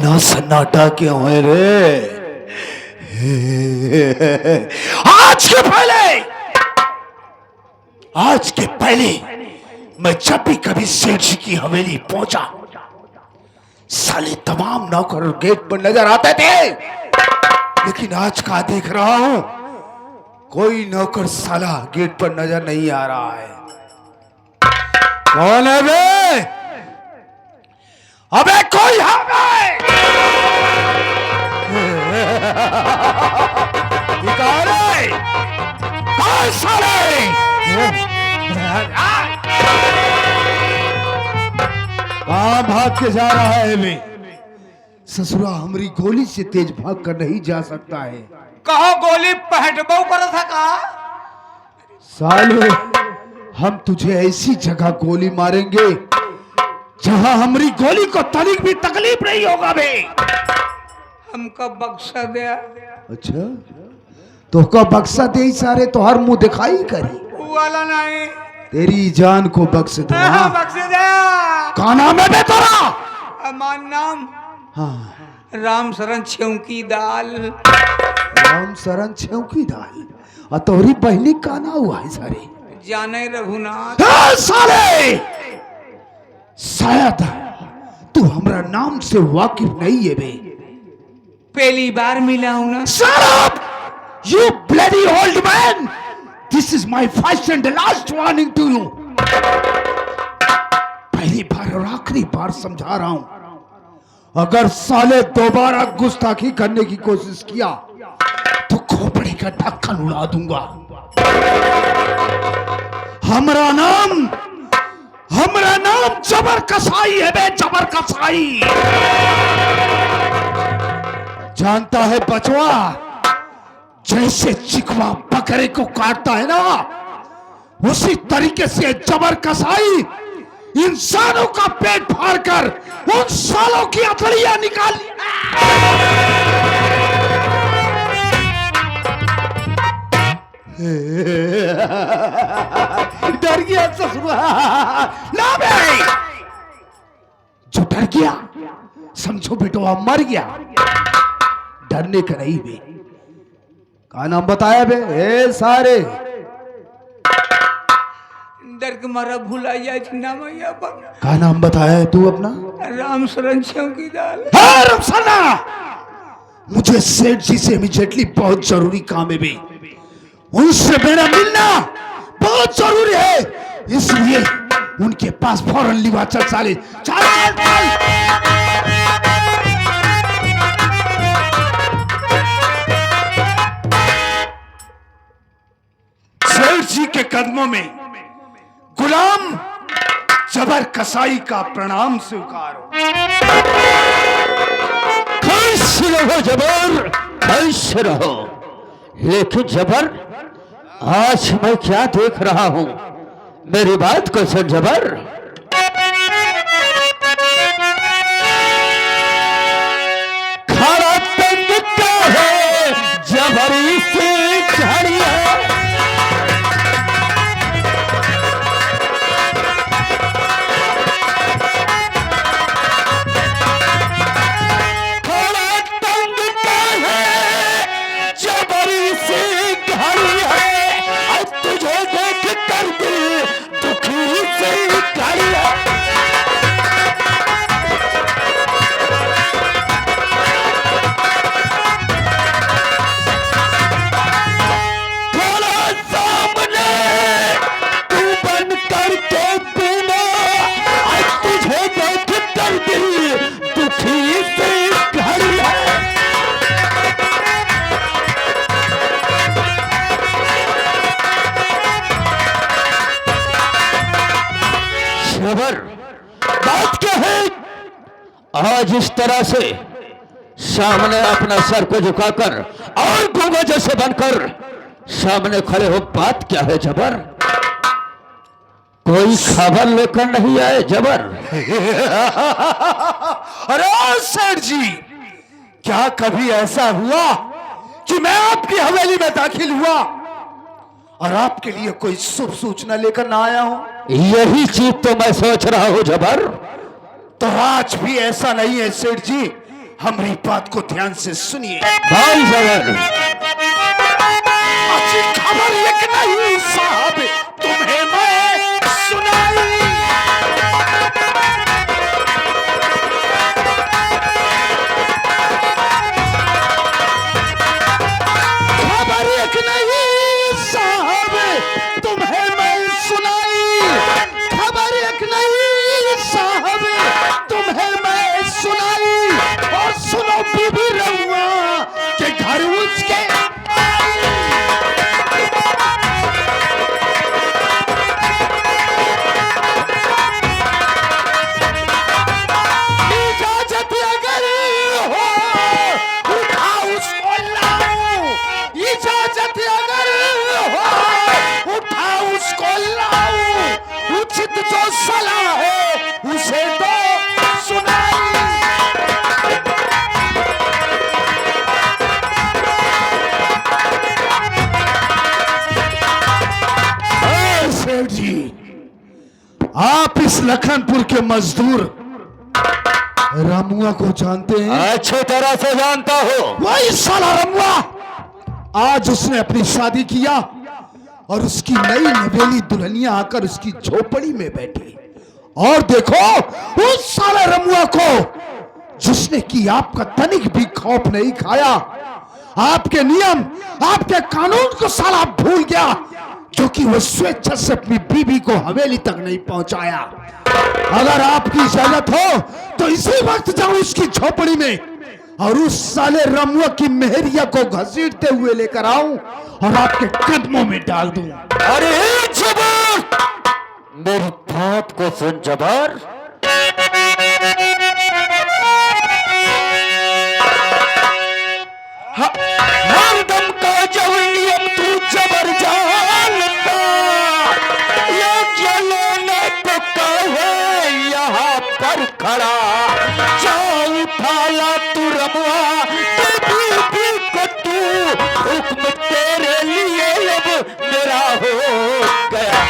इतना सन्नाटा क्यों है रे? आज के पहले मैं जब भी कभी सेठ जी की हवेली पहुंचा, साले तमाम नौकर गेट पर नजर आते थे, लेकिन आज का देख रहा हूं कोई नौकर साला गेट पर नजर नहीं आ रहा है। कौन है बे? अबे कोई है बे? कौन है? कौन साले? कहां भाग के जा रहा है बे? ससुरा हमारी गोली से तेज भाग कर नहीं जा सकता है। कहो गोली पहटबो कर सका। साले हम तुझे ऐसी जगह गोली मारेंगे जहां हमारी गोली को तनिक भी तकलीफ नहीं होगा बे। हमको बख्शा दे। अच्छा तो का बख्शा दे सारे तो हर मुंह दिखाई करी वाला नहीं, तेरी जान को बख्श दे। बख्श दे। का नाम है बे तेरा? हमार नाम हाँ राम शरण छेउकी दाल। राम शरण छेउकी दाल। और तोहरी बहनी का ना हुआ है सारे? जाने रघुनाथ। साले शायद तू हमरा नाम से वाकिफ नहीं है बे। पहली बार मिला हूं ना। Shut up! You bloody old man! This is my first and last warning to you. पहली बार और आखिरी बार समझा रहा हूं, अगर साले दोबारा गुस्ताखी करने की कोशिश किया तो खोपड़ी का ढक्कन उड़ा दूंगा। हमारा नाम जबर कसाई है बे, जबर कसाई। जानता है बचवा, जैसे चिकवा बकरे को काटता है ना, उसी तरीके से जबर कसाई इंसानों का पेट फाड़कर उन सालों की अथड़ियां निकाल। डर गया ससुरा ना बे। जो डर गया समझो बेटो अब मर गया। डरने का नहीं बे। का नाम बताया बे? ए सारे डर के मारा भूला जाए नाम पर। का नाम बताया है तू अपना? राम शरण छेउकी दाल। रमसाना, मुझे सेठ जी से इमीडिएटली बहुत जरूरी काम है बे। उनसे मेरा मिलना बहुत जरूरी है, इसलिए उनके पास फौरन लिवा। चल साले चल चल चल। सेठ जी के कदमों में गुलाम जबर कसाई का प्रणाम स्वीकारो। खुश रहो जबर, खुश रहो। लेकिन जबर, आज मैं क्या देख रहा हूं, मेरी बात को सुन जबर। खड़ा तंग का है जबरी से झाड़िया। बात क्या है? आज इस तरह से सामने अपना सर को झुकाकर और गूंगा जैसे बनकर सामने खड़े हो, बात क्या है जबर? कोई खबर लेकर नहीं आए जबर? अरे सेठ जी, क्या कभी ऐसा हुआ कि मैं आपकी हवेली में दाखिल हुआ और आपके लिए कोई शुभ सूचना लेकर ना आया हूं? यही चीज तो मैं सोच रहा हूं जबर। तो आज भी ऐसा नहीं है सेठ जी। हमारी बात को ध्यान से सुनिए। भाई जबर अच्छी खबर एक नहीं साहब तुम्हें मैं सुनाई। खबर एक नहीं साहब तुम्हें मैं सुनाई। खबर एक नहीं साहब तुम्हें मैं सुनाई। और सुनो बीबी रहुआ के घर उसके इजाजत अगर हो उठा उसको लाओ। इजाजत अगर हो उठा उसको लाओ। उचित जो सलाह है उसे दो सुनाई। सेठ जी आप इस लखनपुर के मजदूर रामुआ को जानते हैं? अच्छी तरह से जानता हो। वही साला रमुआ आज उसने अपनी शादी किया और उसकी नई नवेली दुल्हनिया आकर उसकी झोपड़ी में बैठी। और देखो उस साले रमुआ को जिसने कि आपका तनिक भी खौफ नहीं खाया, आपके नियम आपके कानून को साला भूल गया, क्योंकि वो स्वेच्छा से अपनी बीबी को हवेली तक नहीं पहुंचाया। अगर आपकी इजाजत हो तो इसी वक्त जाऊं उसकी झोपड़ी में और उस साले रमुआ की मेहरिया को घसीटते हुए लेकर आऊं और आपके कदमों में डाल दूं। अरे जबर मेरी बात को सुन जबर। हरदम का जब नियम तू जबर जानता। ये जलोने पे कहे यहाँ पर खड़ा। जाओ उठाला तू रमुआ बीबी को तू। हुक्म तेरे लिए अब मेरा हो गया।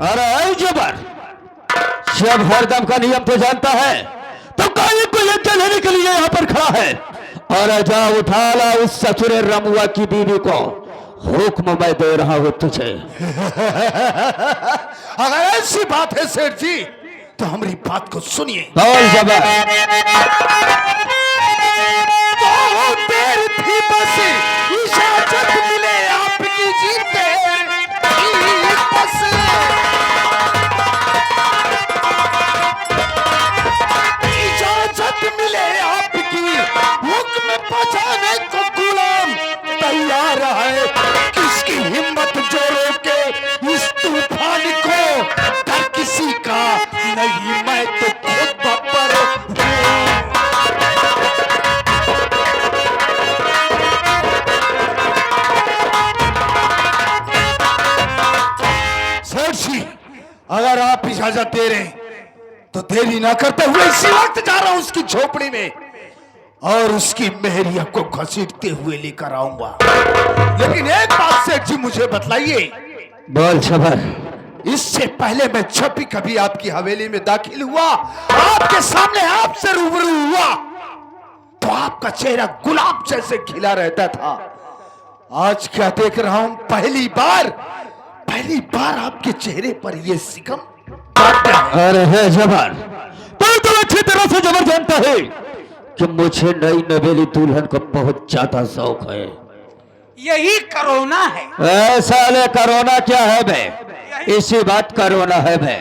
अरे ऐ जबर जब हरदम का नियम तो जानता है तो काहे को ये लेने के लिए यहाँ पर खड़ा है। और जा उठा ला उस ससुरे रमुआ की बीवी को। हुक्म मैं दे रहा हूं तुझे। अगर ऐसी बात है सेठ जी तो हमारी बात को सुनिए। बोल जबर। तो देर थी बस इजाजत मिले आपकी जीते बस। इजाजत मिले आपकी हुक्म पहुंचाने को गुलाम तैयार है। किसकी हिम्मत जोड़ो के इस तूफान को डर किसी का नहीं, मैं तो खुद बब्बर हूं। सेठ जी अगर आप इजाजत दे रहे हैं तो देरी ना करते हुए इसी वक्त जा रहा हूं उसकी झोपड़ी में और उसकी मेहरिया को घसीटते हुए लेकर आऊंगा। लेकिन एक बात सेठ जी मुझे बतलाइए। बोल जबर। इससे पहले मैं जब भी कभी आपकी हवेली में दाखिल हुआ, आपके सामने आपसे रूबरू हुआ, तो आपका चेहरा गुलाब जैसे खिला रहता था। आज क्या देख रहा हूं, पहली बार आपके चेहरे पर यह सिकम। अरे है जबर तो अच्छी तरह से जबर जानता है कि मुझे नई नवेली दुल्हन को बहुत ज्यादा शौक है। यही कोरोना है। ऐसा ले कोरोना क्या है बे? इसी बात कोरोना है बे।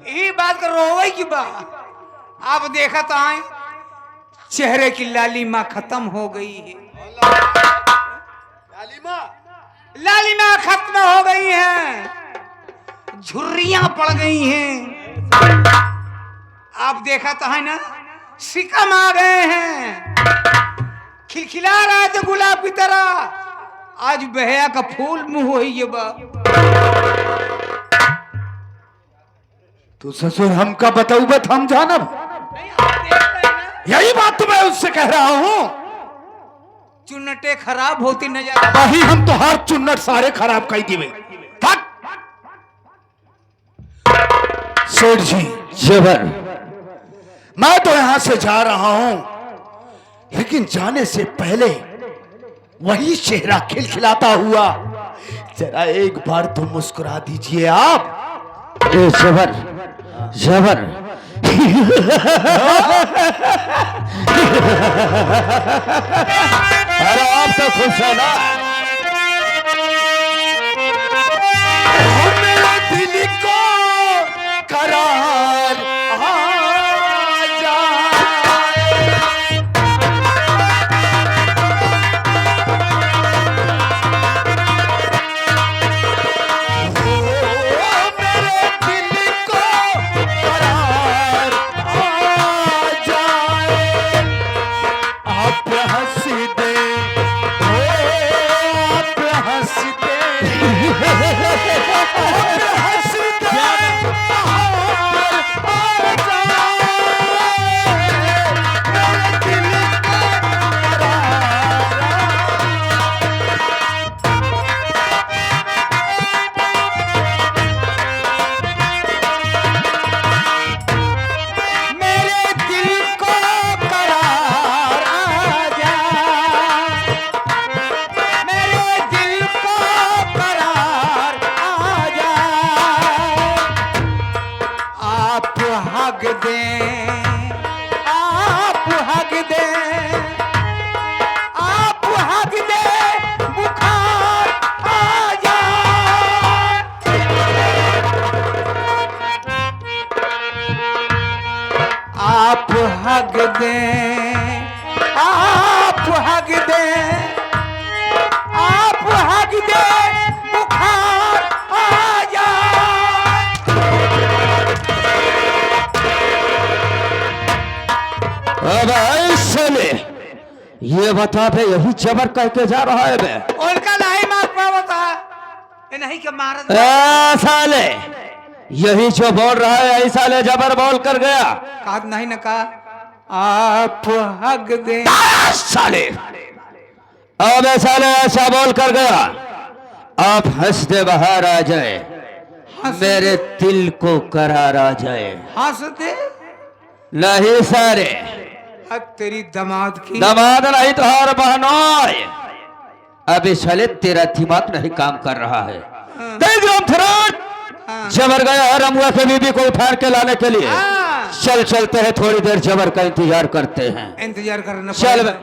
यही बात कर रोवे की बात। आप देखा तो आए चेहरे की लालिमा खत्म हो गई है। लालिमा खत्म हो गई है, झुर्रियां पड़ गई हैं। आप देखा तो है ना, सिकम आ गए हैं। खिलखिला रहा था गुलाब की तरह, आज बहया का फूल मुंह हो ये बा। तो ससुर हमका बताऊ बत हम जानब। नहीं, आप देख रहे हैं ना? यही बात तो मैं उससे कह रहा हूं चुन्नटे खराब होती नजर वही हम तो हर चुन्नट सारे खराब कर दिए। सेठ जी जबर मैं तो यहां से जा रहा हूं, लेकिन जाने से पहले वही चेहरा खिलखिलाता हुआ जरा एक बार तो मुस्कुरा दीजिए आप। ए जबर जबर अरे आप तो खुश है ना? मेरे दिल को करार आ जाए। मेरे दिल को करार आ जाए। आप हंस दे, आप हंस दे, हंस दे, आ जाए। मेरे दिल को करार मेरे दिल को करार आ जाए। मेरे दिल को करार आ जाए। आप हक दें, आप हक दें, आप हक दें, बुखार आ जाए। आप हक दें, आप हक दें, आप हक दें, बुखार आ जाए। अब ऐसे में ये बता बे, यही जबर कह के जा रहा है बे? उनका नहीं मार पाता, ये नहीं के मारत ए साले, यही जो बोल रहा है ऐसा ले जबर बोल कर गया। कहा नहीं न कहा आप हक दें। साले अब साले ऐसा बोल कर गया, आप हंस दे बाहर आ जाए, मेरे दिल को करार आ जाए। हंस दे नहीं सारे, अब तेरी दमाद की दमाद नहीं तो हर बहनोई। अभी साले तेरा दिमाग नहीं काम कर रहा है। देख लो फराट हाँ। जबर गया रमुआ के बीबी को उठा के लाने के लिए। हाँ। चल चलते हैं, थोड़ी देर जबर का इंतजार करते हैं। इंतजार करना चल पड़ेगा।